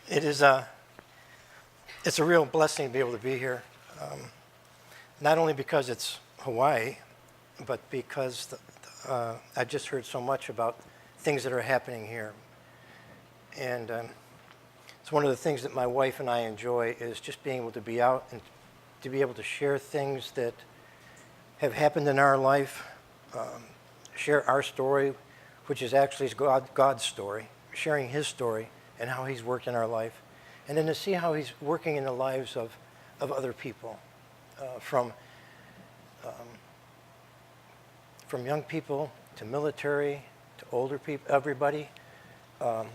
It is it's a real blessing to be able to be here, not only because it's Hawaii, but because I've just heard so much about things that are happening here. And it's one of the things that my wife and I enjoy is just being able to be out and to be able to share things that have happened in our life, share our story, which is actually God's story, sharing His story and how He's worked in our life, and then to see how He's working in the lives of other people, from young people to military to older people, everybody. The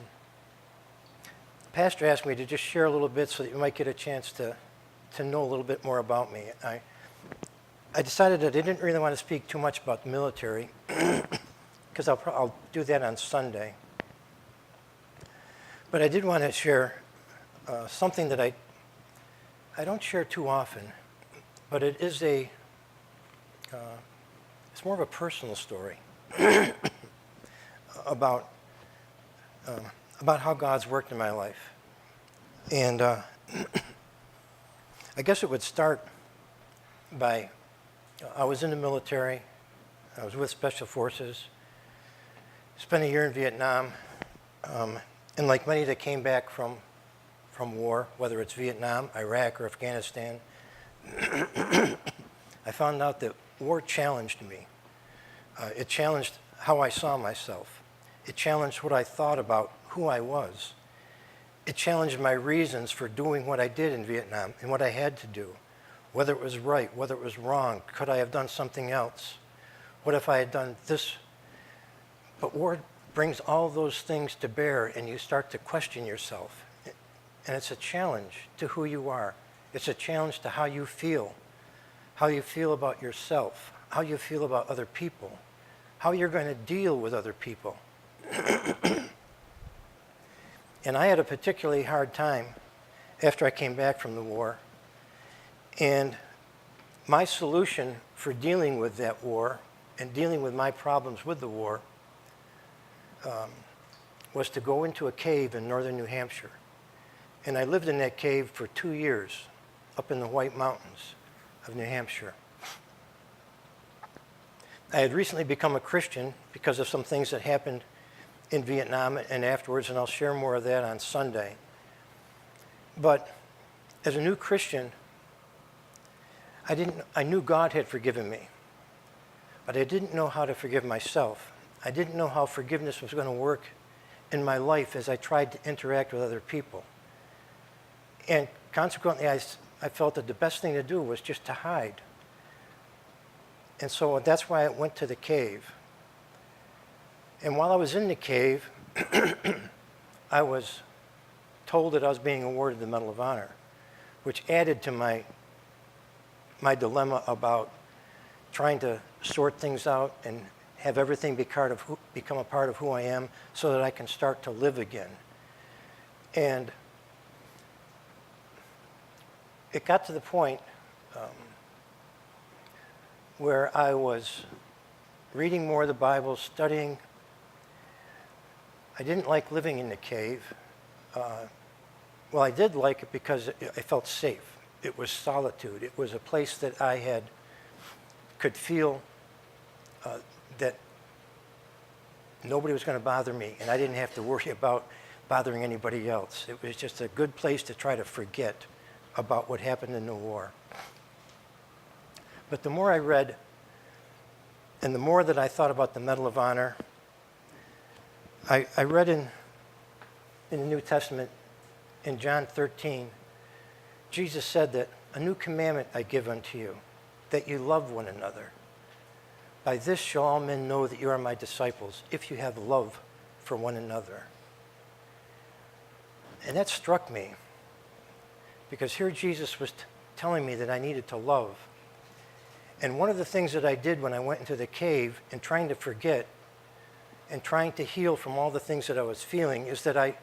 pastor asked me to just share a little bit so that you might get a chance to know a little bit more about me. I decided that I didn't really want to speak too much about the military because I'll do that on Sunday. But I did want to share something that I don't share too often, but it is it's more of a personal story about how God's worked in my life. And I guess it would start by, I was in the military, I was with Special Forces, spent a year in Vietnam, and like many that came back from war, whether it's Vietnam, Iraq, or Afghanistan, I found out that war challenged me. It challenged how I saw myself. It challenged what I thought about who I was. It challenged my reasons for doing what I did in Vietnam and what I had to do, whether it was right, whether it was wrong. Could I have done something else? What if I had done this? But war brings all those things to bear, and you start to question yourself. And it's a challenge to who you are. It's a challenge to how you feel about yourself, how you feel about other people, how you're going to deal with other people. And I had a particularly hard time after I came back from the war. And my solution for dealing with that war and dealing with my problems with the war was to go into a cave in northern New Hampshire. And I lived in that cave for 2 years up in the White Mountains of New Hampshire. I had recently become a Christian because of some things that happened in Vietnam and afterwards, and I'll share more of that on Sunday. But as a new Christian, I knew God had forgiven me, but I didn't know how to forgive myself. I didn't know how forgiveness was going to work in my life as I tried to interact with other people. And consequently, I felt that the best thing to do was just to hide. And so that's why I went to the cave. And while I was in the cave, I was told that I was being awarded the Medal of Honor, which added to my dilemma about trying to sort things out and have everything become a part of who I am so that I can start to live again. And it got to the point where I was reading more of the Bible, studying. I didn't like living in the cave. Well, I did like it because I felt safe. It was solitude. It was a place that could feel that nobody was going to bother me, and I didn't have to worry about bothering anybody else. It was just a good place to try to forget about what happened in the war. But the more I read, and the more that I thought about the Medal of Honor, I read in the New Testament, in John 13, Jesus said that a new commandment I give unto you, that you love one another. By this shall all men know that you are my disciples, if you have love for one another. And that struck me, because here Jesus was telling me that I needed to love. And one of the things that I did when I went into the cave and trying to forget and trying to heal from all the things that I was feeling is that I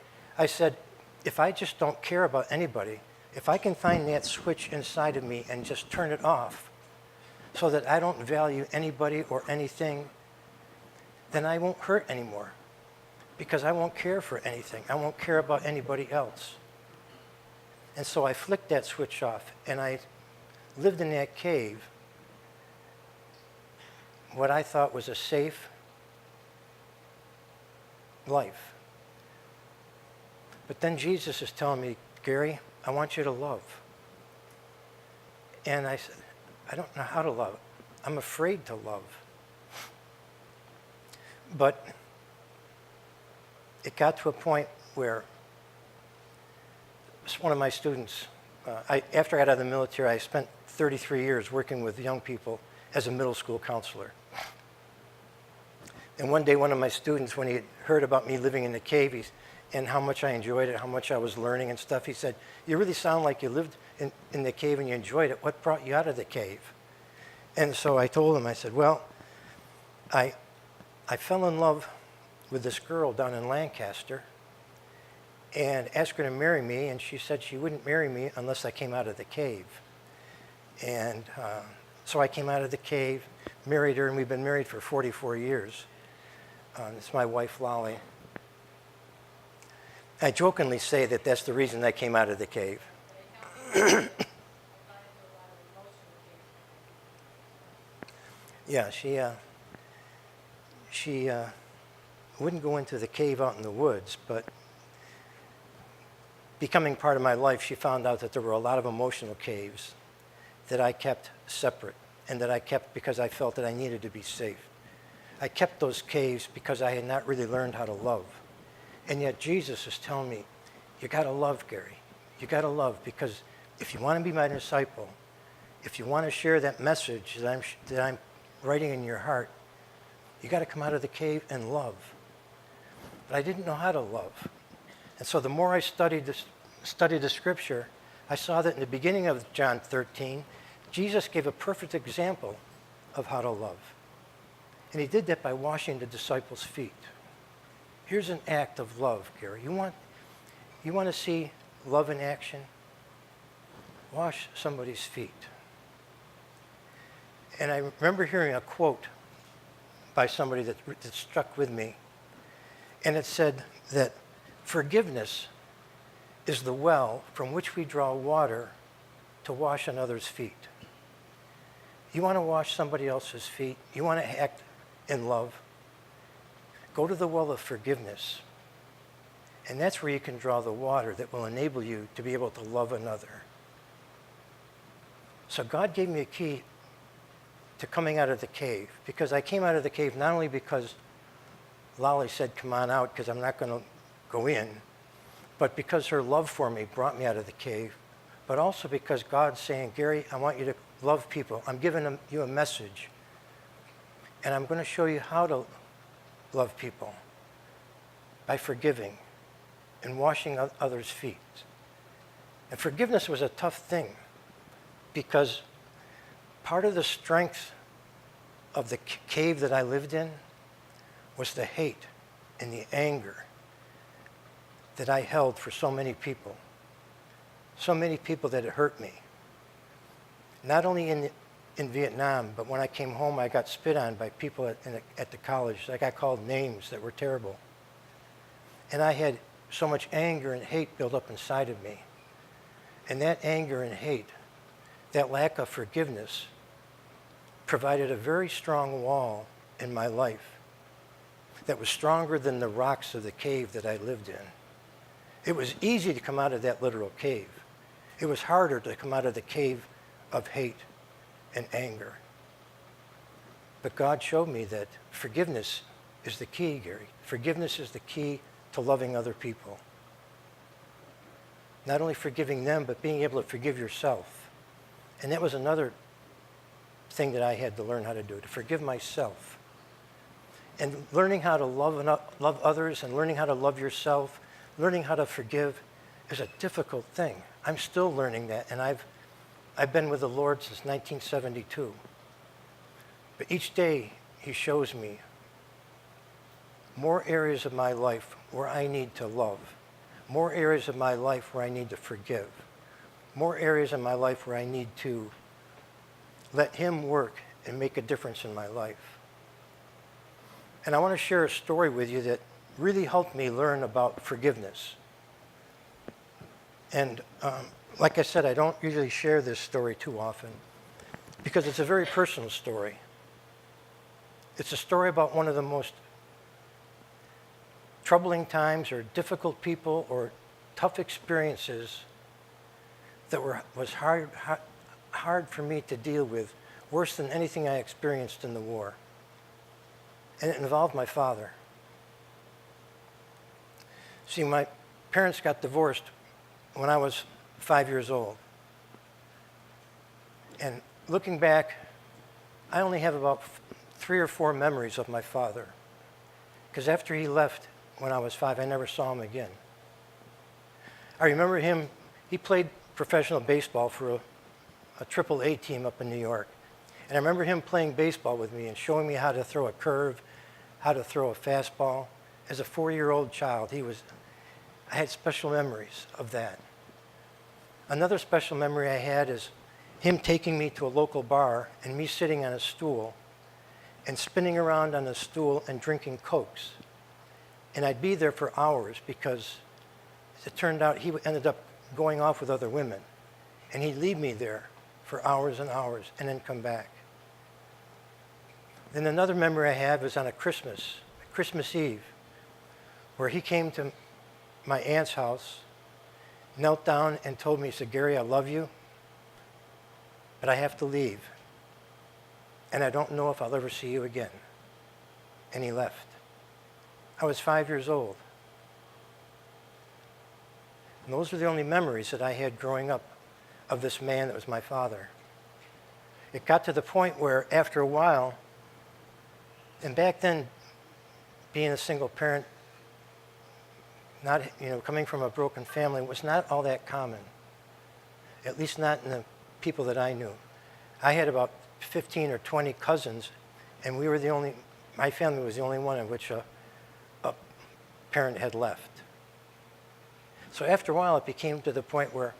said, if I just don't care about anybody, if I can find that switch inside of me and just turn it off so that I don't value anybody or anything, then I won't hurt anymore because I won't care for anything. I won't care about anybody else. And so I flicked that switch off, and I lived in that cave, what I thought was a safe life. But then Jesus is telling me, Gary, I want you to love. And I said, I don't know how to love. I'm afraid to love. But it got to a point where one of my students, after I got out of the military, I spent 33 years working with young people as a middle school counselor. And one day, one of my students, when he heard about me living in the cave and how much I enjoyed it, how much I was learning and stuff, he said, you really sound like you lived in the cave and you enjoyed it. What brought you out of the cave? And so I told him, I said, well, I fell in love with this girl down in Lancaster and asked her to marry me, and she said she wouldn't marry me unless I came out of the cave. And so I came out of the cave, married her, and we've been married for 44 years. It's my wife, Lolly. I jokingly say that that's the reason I came out of the cave. Yeah, she wouldn't go into the cave out in the woods, but becoming part of my life, she found out that there were a lot of emotional caves that I kept separate and that I kept because I felt that I needed to be safe. I kept those caves because I had not really learned how to love. And yet Jesus is telling me, you got to love, Gary. You got to love, because if you want to be my disciple, if you want to share that message that I'm writing in your heart, you got to come out of the cave and love. But I didn't know how to love. And so the more I studied the scripture, I saw that in the beginning of John 13, Jesus gave a perfect example of how to love. And he did that by washing the disciples' feet. Here's an act of love, Gary. You want to see love in action? Wash somebody's feet. And I remember hearing a quote by somebody that stuck with me. And it said that forgiveness is the well from which we draw water to wash another's feet. You want to wash somebody else's feet? You want to act in love? Go to the well of forgiveness. And that's where you can draw the water that will enable you to be able to love another. So God gave me a key to coming out of the cave, because I came out of the cave not only because Lolly said, come on out, because I'm not going to go in, but because her love for me brought me out of the cave, but also because God's saying, Gary, I want you to love people. I'm giving you a message, and I'm going to show you how to love people by forgiving and washing others' feet. And forgiveness was a tough thing, because part of the strength of the cave that I lived in was the hate and the anger that I held for so many people that had hurt me. Not only in Vietnam, but when I came home, I got spit on by people at the college. I got called names that were terrible. And I had so much anger and hate built up inside of me. And that anger and hate, that lack of forgiveness, provided a very strong wall in my life that was stronger than the rocks of the cave that I lived in. It was easy to come out of that literal cave. It was harder to come out of the cave of hate and anger. But God showed me that forgiveness is the key, Gary. Forgiveness is the key to loving other people. Not only forgiving them, but being able to forgive yourself. And that was another thing that I had to learn how to do, to forgive myself. And learning how to love others and learning how to love yourself, learning how to forgive is a difficult thing. I'm still learning that, and I've been with the Lord since 1972. But each day, he shows me more areas of my life where I need to love, more areas of my life where I need to forgive, more areas in my life where I need to let him work and make a difference in my life. And I want to share a story with you that really helped me learn about forgiveness. And like I said, I don't usually share this story too often because it's a very personal story. It's a story about one of the most troubling times or difficult people or tough experiences that was hard for me to deal with, worse than anything I experienced in the war. And it involved my father. See, my parents got divorced when I was 5 years old. And looking back, I only have about 3 or 4 memories of my father. Because after he left when I was 5, I never saw him again. I remember him, he played professional baseball for a AAA team up in New York. And I remember him playing baseball with me and showing me how to throw a curve, how to throw a fastball. As a 4-year-old child, I had special memories of that. Another special memory I had is him taking me to a local bar and me sitting on a stool and spinning around on a stool and drinking Cokes. And I'd be there for hours because it turned out he ended up going off with other women. And he'd leave me there for hours and hours and then come back. Then another memory I have is on a Christmas Eve, where he came to my aunt's house, knelt down and told me, he said, "Gary, I love you, but I have to leave. And I don't know if I'll ever see you again." And he left. I was 5 years old. And those were the only memories that I had growing up of this man that was my father. It got to the point where after a while, and back then, being a single parent, not, coming from a broken family was not all that common, at least not in the people that I knew. I had about 15 or 20 cousins, and my family was the only one in which a parent had left. So after a while, it became to the point where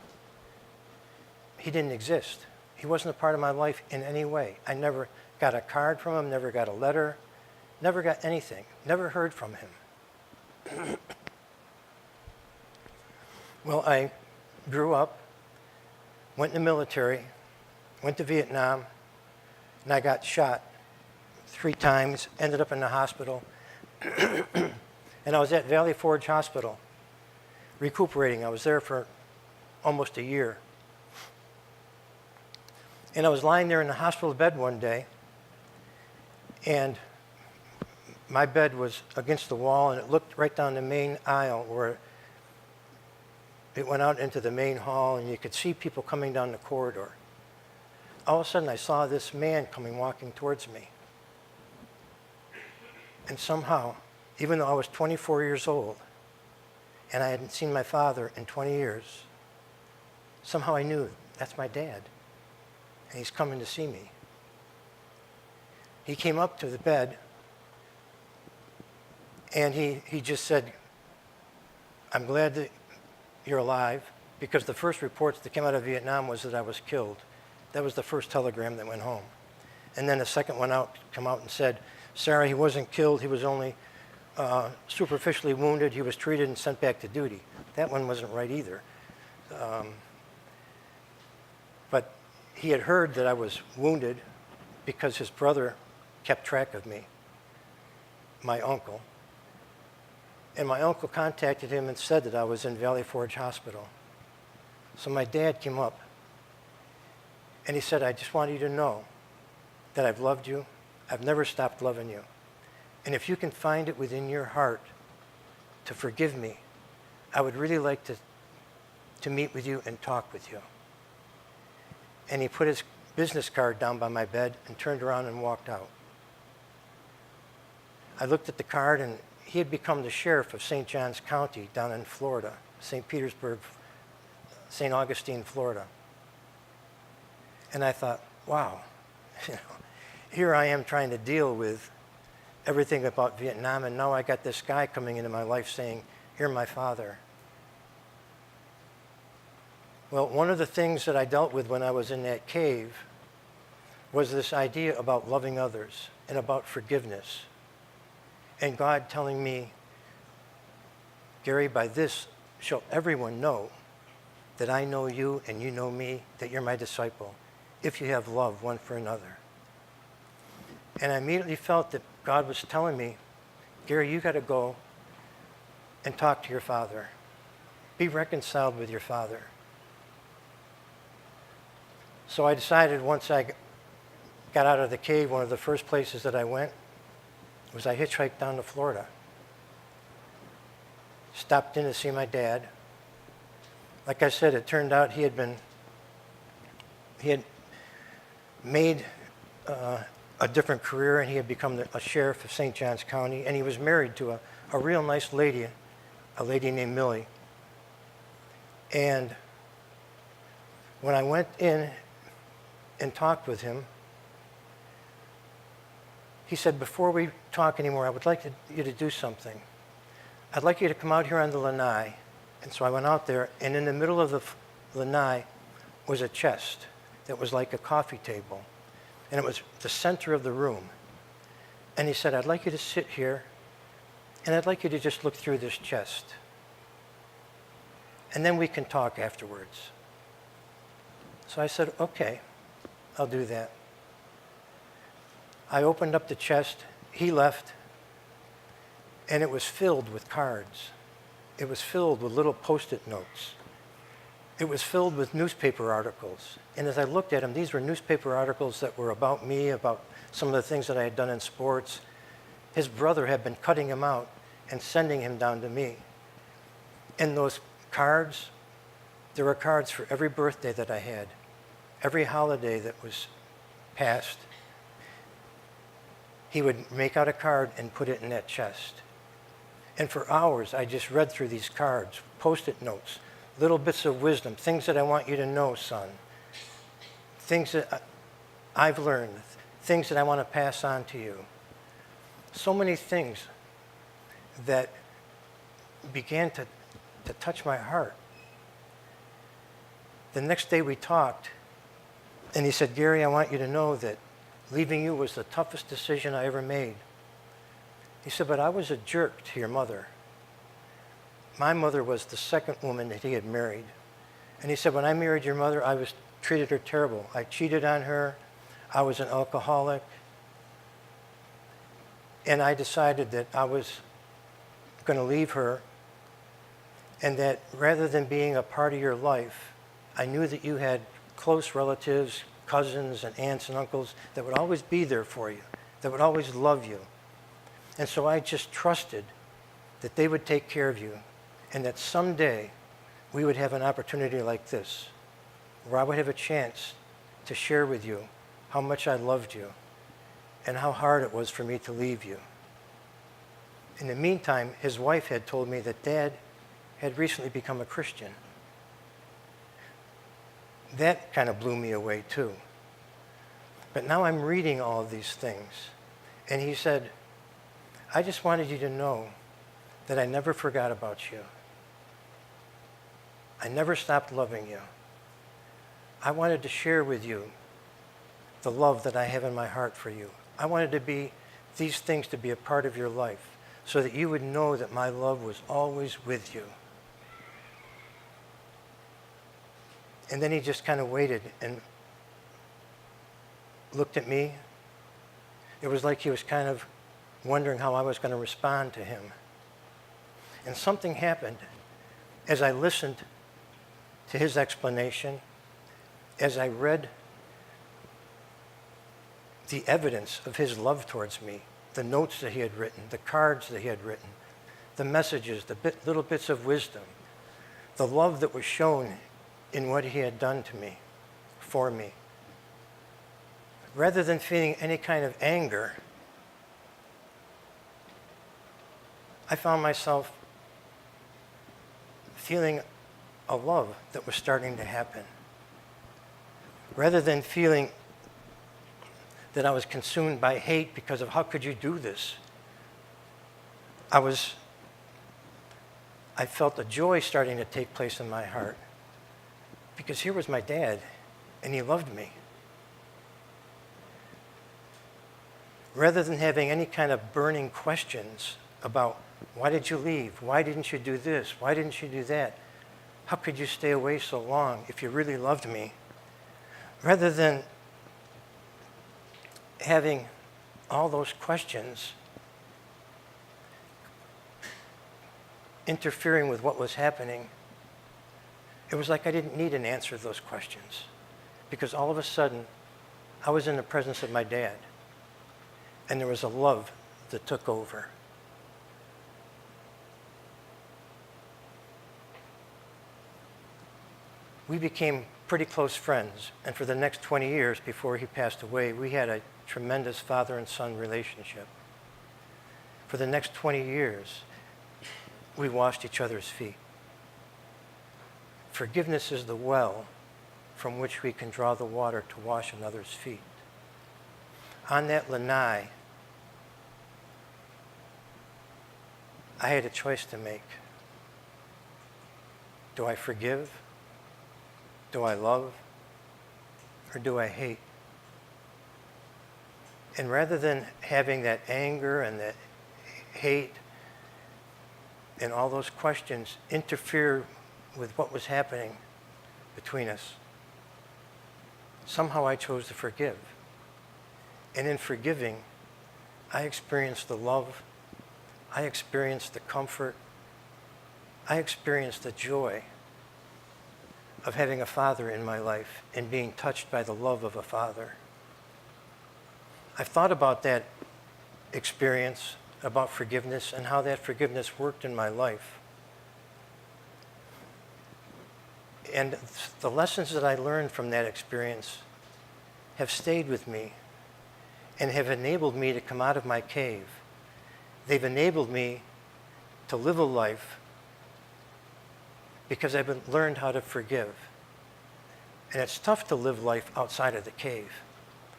he didn't exist. He wasn't a part of my life in any way. I never got a card from him, never got a letter, never got anything, never heard from him. Well, I grew up, went in the military, went to Vietnam, and I got shot 3 times, ended up in the hospital. And I was at Valley Forge Hospital, recuperating. I was there for almost a year. And I was lying there in the hospital bed one day, and my bed was against the wall, and it looked right down the main aisle where it went out into the main hall, and you could see people coming down the corridor. All of a sudden, I saw this man walking towards me. And somehow, even though I was 24 years old, and I hadn't seen my father in 20 years, somehow I knew that's my dad, and he's coming to see me. He came up to the bed, and he just said, "I'm glad that you're alive," because the first reports that came out of Vietnam was that I was killed. That was the first telegram that went home. And then the second one come out and said, "Sarah, he wasn't killed, he was only superficially wounded, he was treated and sent back to duty." That one wasn't right either. But he had heard that I was wounded because his brother kept track of me, my uncle. And my uncle contacted him and said that I was in Valley Forge Hospital. So my dad came up and he said, "I just want you to know that I've loved you. I've never stopped loving you. And if you can find it within your heart to forgive me, I would really like to meet with you and talk with you." And he put his business card down by my bed and turned around and walked out. I looked at the card, and he had become the sheriff of St. Johns County down in Florida, St. Petersburg, St. Augustine, Florida. And I thought, wow, here I am trying to deal with everything about Vietnam, and now I got this guy coming into my life saying, "You're my father." Well, one of the things that I dealt with when I was in that cave was this idea about loving others and about forgiveness. And God telling me, "Gary, by this shall everyone know that I know you and you know me, that you're my disciple, if you have love one for another. And I immediately felt that God was telling me, Gary, you got to go and talk to your father. Be reconciled with your father. So I decided once I got out of the cave, one of the first places that I went was I hitchhiked down to Florida. Stopped in to see my dad. Like I said, it turned out he had made a different career, and he had become a sheriff of St. Johns County, and he was married to a real nice lady, a lady named Millie. And when I went in and talked with him, he said, before we talk anymore, I would like you to do something. I'd like you to come out here on the lanai. And so I went out there, and in the middle of the lanai was a chest that was like a coffee table. And it was the center of the room. And he said, I'd like you to sit here, and I'd like you to just look through this chest. And then we can talk afterwards. So I said, okay, I'll do that. I opened up the chest, he left, and it was filled with cards. It was filled with little Post-it notes. It was filled with newspaper articles. And as I looked at them, these were newspaper articles that were about me, about some of the things that I had done in sports. His brother had been cutting them out and sending him down to me. And those cards, there were cards for every birthday that I had, every holiday that was passed. He would make out a card and put it in that chest. And for hours, I just read through these cards, Post-it notes, little bits of wisdom, things that I want you to know, son. Things that I've learned, things that I want to pass on to you. So many things that began to touch my heart. The next day we talked, and he said, Gary, I want you to know that leaving you was the toughest decision I ever made. He said, but I was a jerk to your mother. My mother was the second woman that he had married. And he said, when I married your mother, I treated her terrible. I cheated on her. I was an alcoholic. And I decided that I was going to leave her, and that rather than being a part of your life, I knew that you had close relatives, cousins and aunts and uncles that would always be there for you, that would always love you. And so I just trusted that they would take care of you, and that someday we would have an opportunity like this, where I would have a chance to share with you how much I loved you and how hard it was for me to leave you. In the meantime, his wife had told me that Dad had recently become a Christian. That kind of blew me away too. But now I'm reading all of these things, and he said, I just wanted you to know that I never forgot about you. I never stopped loving you. I wanted to share with you the love that I have in my heart for you. I wanted these things to be a part of your life so that you would know that my love was always with you. And then he just kind of waited and looked at me. It was like he was kind of wondering how I was going to respond to him. And something happened as I listened to his explanation, as I read the evidence of his love towards me, the notes that he had written, the cards that he had written, the messages, the little bits of wisdom, the love that was shown in what he had done to me, for me. Rather than feeling any kind of anger, I found myself feeling a love that was starting to happen. Rather than feeling that I was consumed by hate because of how could you do this, I felt a joy starting to take place in my heart, because here was my dad, and he loved me. Rather than having any kind of burning questions about why did you leave? Why didn't you do this? Why didn't you do that? How could you stay away so long if you really loved me? Rather than having all those questions interfering with what was happening, it was like I didn't need an answer to those questions, because all of a sudden I was in the presence of my dad, and there was a love that took over. We became pretty close friends, and for the next 20 years before he passed away, we had a tremendous father and son relationship. For the next 20 years, we washed each other's feet. Forgiveness is the well from which we can draw the water to wash another's feet. On that lanai, I had a choice to make. Do I forgive? Do I love? Or do I hate? And rather than having that anger and that hate and all those questions interfere with what was happening between us, somehow I chose to forgive. And in forgiving, I experienced the love, I experienced the comfort, I experienced the joy of having a father in my life and being touched by the love of a father. I've thought about that experience, about forgiveness, and how that forgiveness worked in my life. And the lessons that I learned from that experience have stayed with me and have enabled me to come out of my cave. They've enabled me to live a life because I've learned how to forgive. And it's tough to live life outside of the cave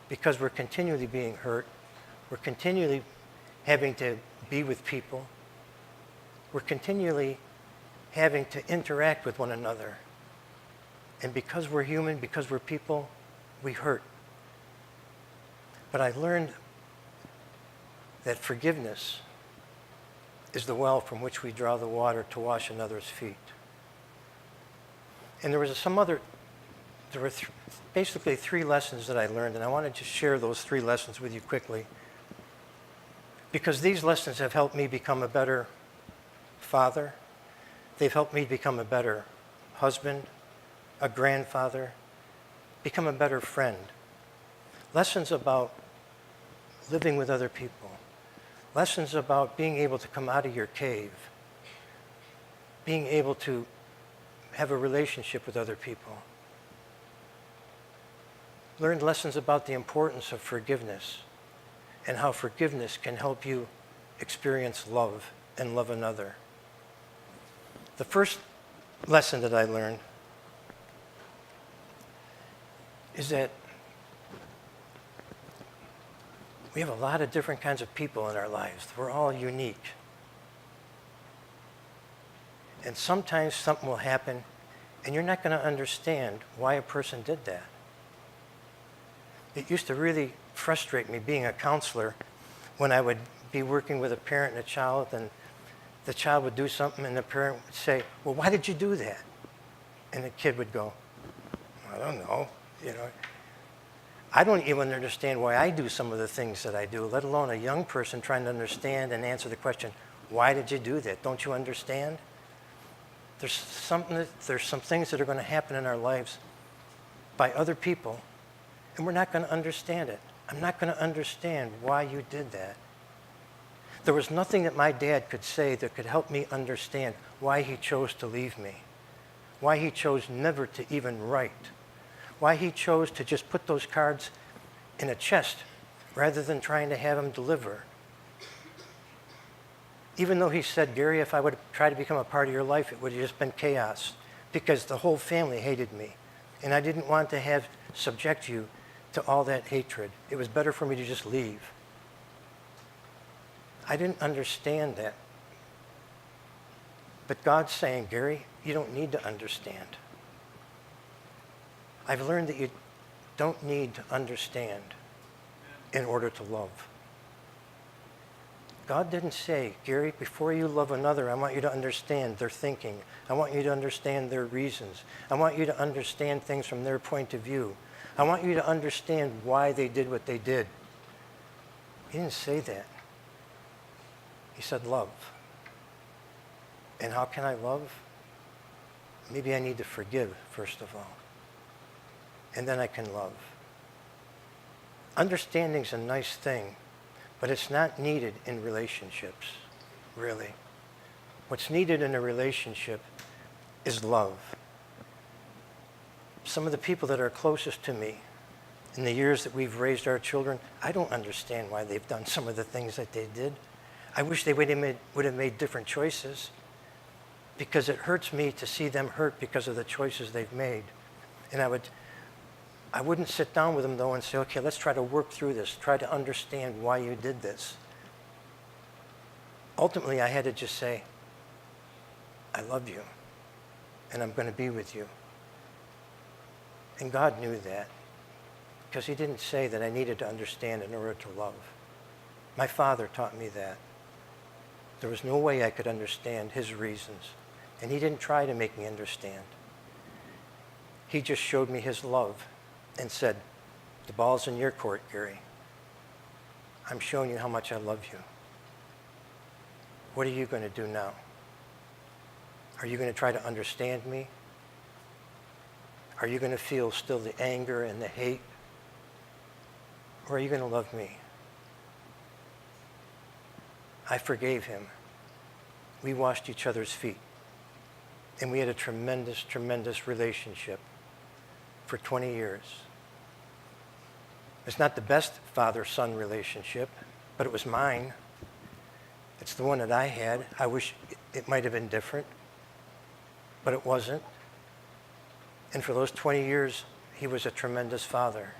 because we're continually being hurt. We're continually having to be with people. We're continually having to interact with one another. And because we're human, because we're people, we hurt. But I learned that forgiveness is the well from which we draw the water to wash another's feet. And there were basically three lessons that I learned, and I wanted to share those three lessons with you quickly, because these lessons have helped me become a better father. They've helped me become a better husband, a grandfather, become a better friend. Lessons about living with other people. Lessons about being able to come out of your cave, being able to have a relationship with other people. Learned lessons about the importance of forgiveness and how forgiveness can help you experience love and love another. The first lesson that I learned is that we have a lot of different kinds of people in our lives. We're all unique. And sometimes something will happen and you're not going to understand why a person did that. It used to really frustrate me being a counselor when I would be working with a parent and a child, and the child would do something and the parent would say, well, why did you do that? And the kid would go, I don't know, I don't even understand why I do some of the things that I do, let alone a young person trying to understand and answer the question, why did you do that? Don't you understand? There's some things that are going to happen in our lives by other people, and we're not going to understand it. I'm not going to understand why you did that. There was nothing that my dad could say that could help me understand why he chose to leave me, why he chose never to even write, why he chose to just put those cards in a chest rather than trying to have them deliver. Even though he said, Gary, if I would try to become a part of your life, it would have just been chaos because the whole family hated me. And I didn't want to subject you to all that hatred. It was better for me to just leave. I didn't understand that. But God's saying, Gary, you don't need to understand. I've learned that you don't need to understand in order to love. God didn't say, Gary, before you love another, I want you to understand their thinking. I want you to understand their reasons. I want you to understand things from their point of view. I want you to understand why they did what they did. He didn't say that. He said love. And how can I love? Maybe I need to forgive, first of all. And then I can love. Understanding's a nice thing, but it's not needed in relationships, really. What's needed in a relationship is love. Some of the people that are closest to me, in the years that we've raised our children, I don't understand why they've done some of the things that they did. I wish they would have made different choices, because it hurts me to see them hurt because of the choices they've made. And I wouldn't sit down with them, though, and say, okay, let's try to work through this, try to understand why you did this. Ultimately, I had to just say, I love you, and I'm going to be with you. And God knew that, because he didn't say that I needed to understand in order to love. My father taught me that. There was no way I could understand his reasons, and he didn't try to make me understand. He just showed me his love and said, the ball's in your court, Gary. I'm showing you how much I love you. What are you going to do now? Are you going to try to understand me? Are you going to feel still the anger and the hate? Or are you going to love me? I forgave him. We washed each other's feet. And we had a tremendous, tremendous relationship for 20 years. It's not the best father-son relationship, but it was mine. It's the one that I had. I wish it might have been different, but it wasn't. And for those 20 years, he was a tremendous father,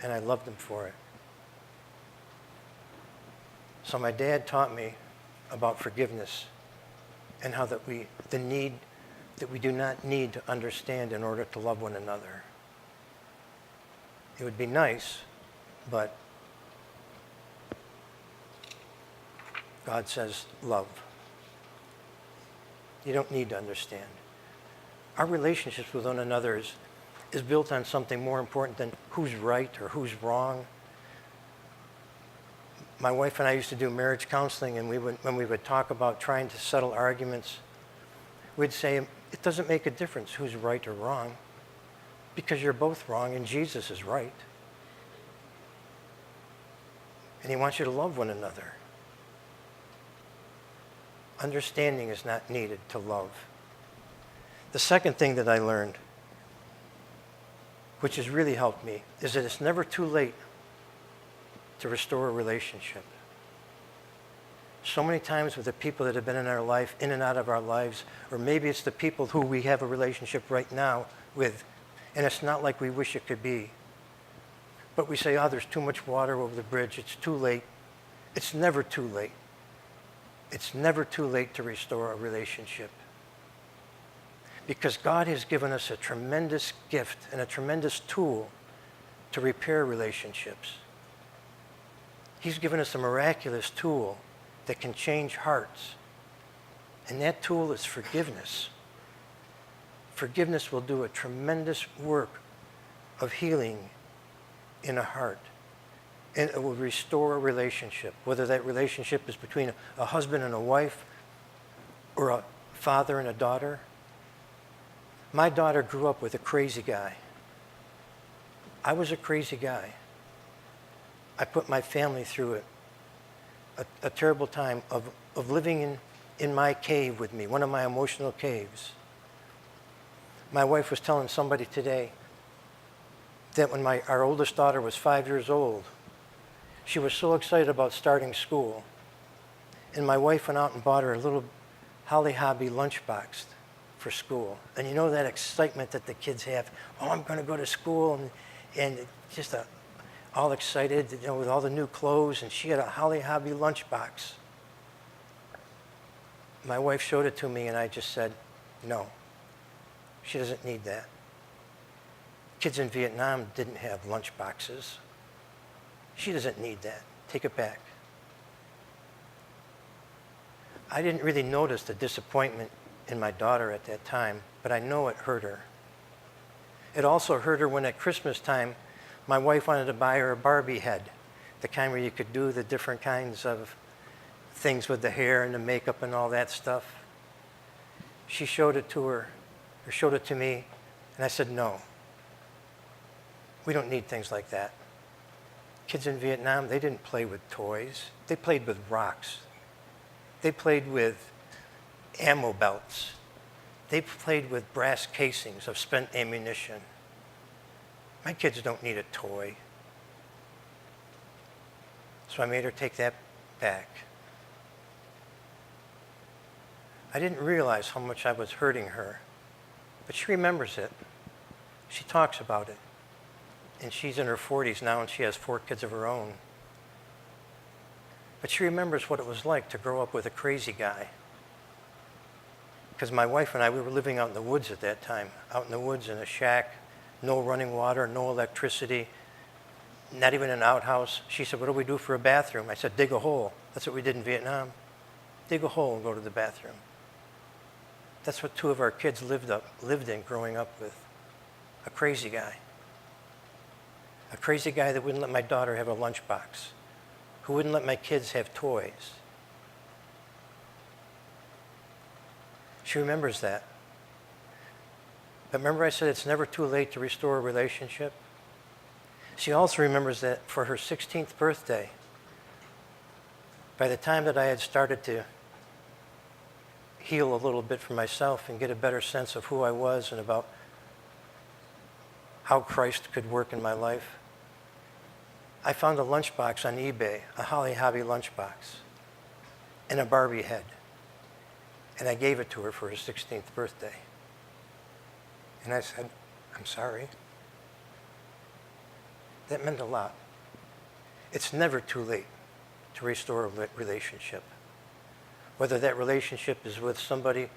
and I loved him for it. So my dad taught me about forgiveness and how that we do not need to understand in order to love one another. It would be nice, but God says love. You don't need to understand. Our relationships with one another is built on something more important than who's right or who's wrong. My wife and I used to do marriage counseling, and when we would talk about trying to settle arguments, we'd say, it doesn't make a difference who's right or wrong, because you're both wrong and Jesus is right. And he wants you to love one another. Understanding is not needed to love. The second thing that I learned, which has really helped me, is that it's never too late to restore a relationship. So many times with the people that have been in our life, in and out of our lives, or maybe it's the people who we have a relationship right now with, and it's not like we wish it could be. But we say, oh, there's too much water over the bridge, it's too late. It's never too late. It's never too late to restore a relationship. Because God has given us a tremendous gift and a tremendous tool to repair relationships. He's given us a miraculous tool that can change hearts. And that tool is forgiveness. Forgiveness will do a tremendous work of healing in a heart. And it will restore a relationship, whether that relationship is between a husband and a wife or a father and a daughter. My daughter grew up with a crazy guy. I was a crazy guy. I put my family through it. A terrible time of living in my cave with me, one of my emotional caves. My wife was telling somebody today that when our oldest daughter was 5 years old, she was so excited about starting school. And my wife went out and bought her a little Holly Hobby lunchbox for school. And you know that excitement that the kids have. Oh, I'm going to go to school, and just all excited, you know, with all the new clothes, and she had a Holly Hobby lunchbox. My wife showed it to me, and I just said, no, she doesn't need that. Kids in Vietnam didn't have lunchboxes. She doesn't need that. Take it back. I didn't really notice the disappointment in my daughter at that time, but I know it hurt her. It also hurt her when at Christmas time, my wife wanted to buy her a Barbie head, the kind where you could do the different kinds of things with the hair and the makeup and all that stuff. She showed it to her, or showed it to me, and I said, no. We don't need things like that. Kids in Vietnam, they didn't play with toys. They played with rocks. They played with ammo belts. They played with brass casings of spent ammunition. My kids don't need a toy. So I made her take that back. I didn't realize how much I was hurting her, but she remembers it. She talks about it. And she's in her 40s now, and she has 4 kids of her own. But she remembers what it was like to grow up with a crazy guy. Because my wife and I, we were living out in the woods at that time, out in the woods in a shack, no running water, no electricity, not even an outhouse. She said, what do we do for a bathroom? I said, dig a hole. That's what we did in Vietnam. Dig a hole and go to the bathroom. That's what 2 of our kids lived in growing up with. A crazy guy. A crazy guy that wouldn't let my daughter have a lunchbox, who wouldn't let my kids have toys. She remembers that. But remember I said it's never too late to restore a relationship? She also remembers that for her 16th birthday, by the time that I had started to heal a little bit for myself and get a better sense of who I was and about how Christ could work in my life, I found a lunchbox on eBay, a Holly Hobby lunchbox, and a Barbie head. And I gave it to her for her 16th birthday. And I said, I'm sorry. That meant a lot. It's never too late to restore a relationship. Whether that relationship is with somebody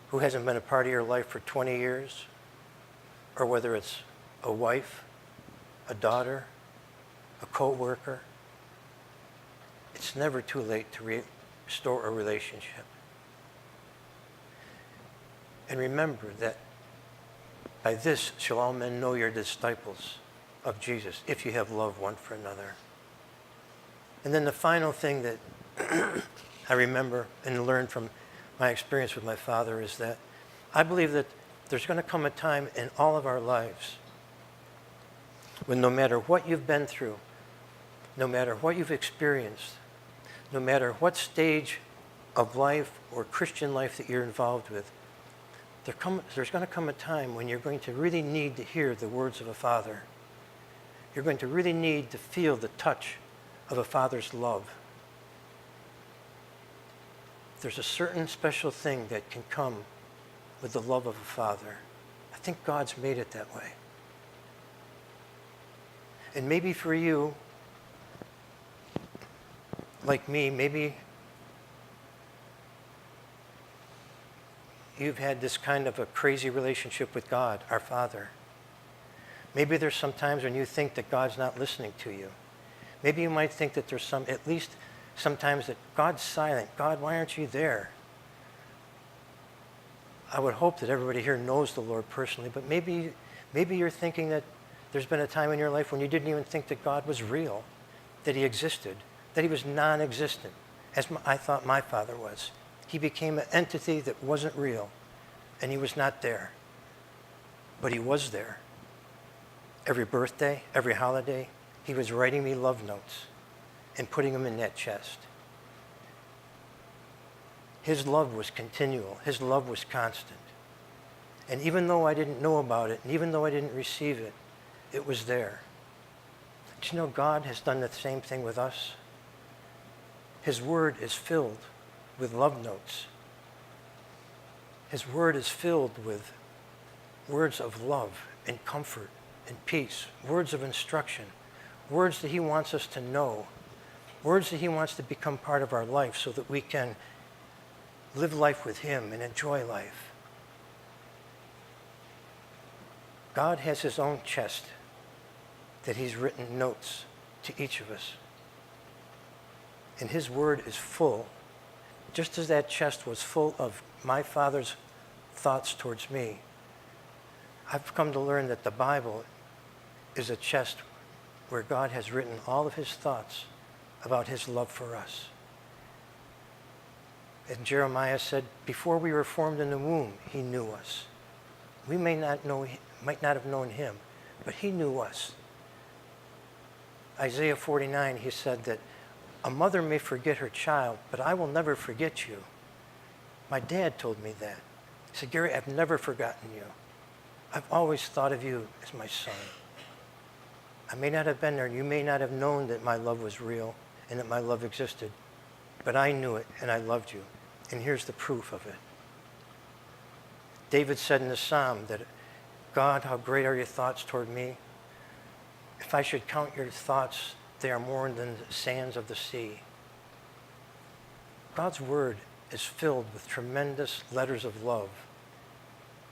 who hasn't been a part of your life for 20 years, or whether it's a wife, a daughter, a co-worker, it's never too late to restore a relationship. And remember that by this shall all men know you're disciples of Jesus, if you have love one for another. And then the final thing that I remember and learned from my experience with my father is that I believe that there's going to come a time in all of our lives when no matter what you've been through, no matter what you've experienced, no matter what stage of life or Christian life that you're involved with, there's going to come a time when you're going to really need to hear the words of a father. You're going to really need to feel the touch of a father's love. There's a certain special thing that can come with the love of a father. I think God's made it that way. And maybe for you, like me, maybe you've had this kind of a crazy relationship with God, our Father. Maybe there's some times when you think that God's not listening to you. Maybe you might think that there's at least sometimes that God's silent. God, why aren't you there? I would hope that everybody here knows the Lord personally, but maybe you're thinking that there's been a time in your life when you didn't even think that God was real, that he existed, that he was non-existent, as I thought my father was. He became an entity that wasn't real, and he was not there. But he was there. Every birthday, every holiday, he was writing me love notes and putting them in that chest. His love was continual. His love was constant. And even though I didn't know about it, and even though I didn't receive it, it was there. Do you know God has done the same thing with us? His word is filled with love notes. His word is filled with words of love and comfort and peace, words of instruction, words that he wants us to know, words that he wants to become part of our life so that we can live life with him and enjoy life. God has his own chest that he's written notes to each of us. And his word is full. Just as that chest was full of my Father's thoughts towards me, I've come to learn that the Bible is a chest where God has written all of his thoughts about his love for us. And Jeremiah said, before we were formed in the womb, he knew us. We might not have known him, but he knew us. Isaiah 49, he said that a mother may forget her child, but I will never forget you. My dad told me that. He said, Gary, I've never forgotten you. I've always thought of you as my son. I may not have been there, and you may not have known that my love was real and that my love existed, but I knew it and I loved you. And here's the proof of it. David said in the Psalm that, God, how great are your thoughts toward me? If I should count your thoughts, they are more than the sands of the sea. God's word is filled with tremendous letters of love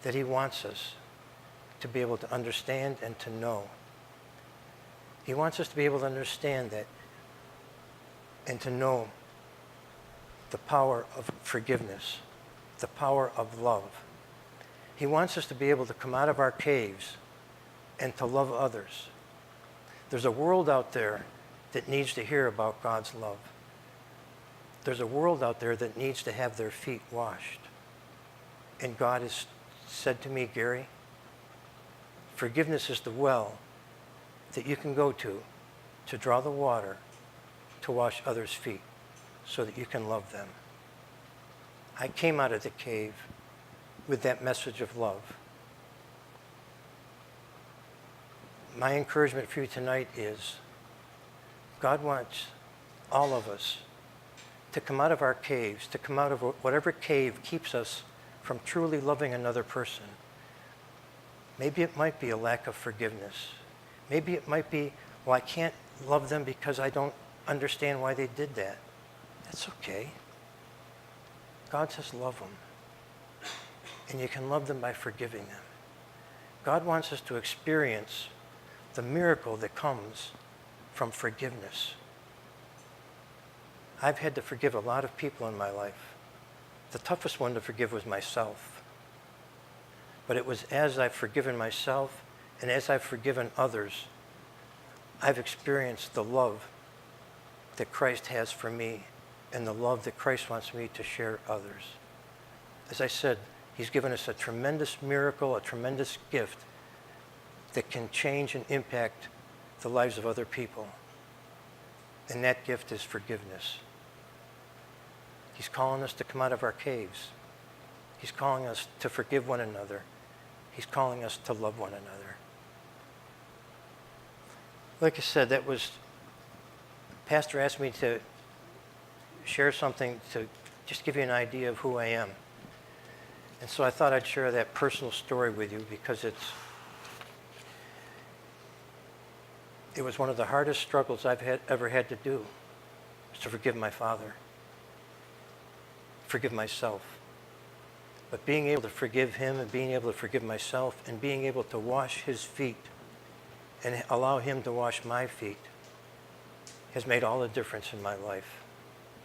that he wants us to be able to understand and to know. He wants us to be able to understand that and to know the power of forgiveness, the power of love. He wants us to be able to come out of our caves and to love others. There's a world out there that needs to hear about God's love. There's a world out there that needs to have their feet washed. And God has said to me, Gary, forgiveness is the well that you can go to draw the water to wash others' feet so that you can love them. I came out of the cave with that message of love. My encouragement for you tonight is God wants all of us to come out of our caves, to come out of whatever cave keeps us from truly loving another person. Maybe it might be a lack of forgiveness. Maybe it might be, well, I can't love them because I don't understand why they did that. That's okay. God says love them. And you can love them by forgiving them. God wants us to experience the miracle that comes from forgiveness. I've had to forgive a lot of people in my life. The toughest one to forgive was myself. But it was as I've forgiven myself and as I've forgiven others, I've experienced the love that Christ has for me and the love that Christ wants me to share others. As I said, he's given us a tremendous miracle, a tremendous gift that can change and impact the lives of other people. And that gift is forgiveness. He's calling us to come out of our caves. He's calling us to forgive one another. He's calling us to love one another. Like I said, Pastor asked me to share something to just give you an idea of who I am. And so I thought I'd share that personal story with you because it was one of the hardest struggles I've ever had to do, is to forgive my father, forgive myself. But being able to forgive him and being able to forgive myself and being able to wash his feet and allow him to wash my feet has made all the difference in my life.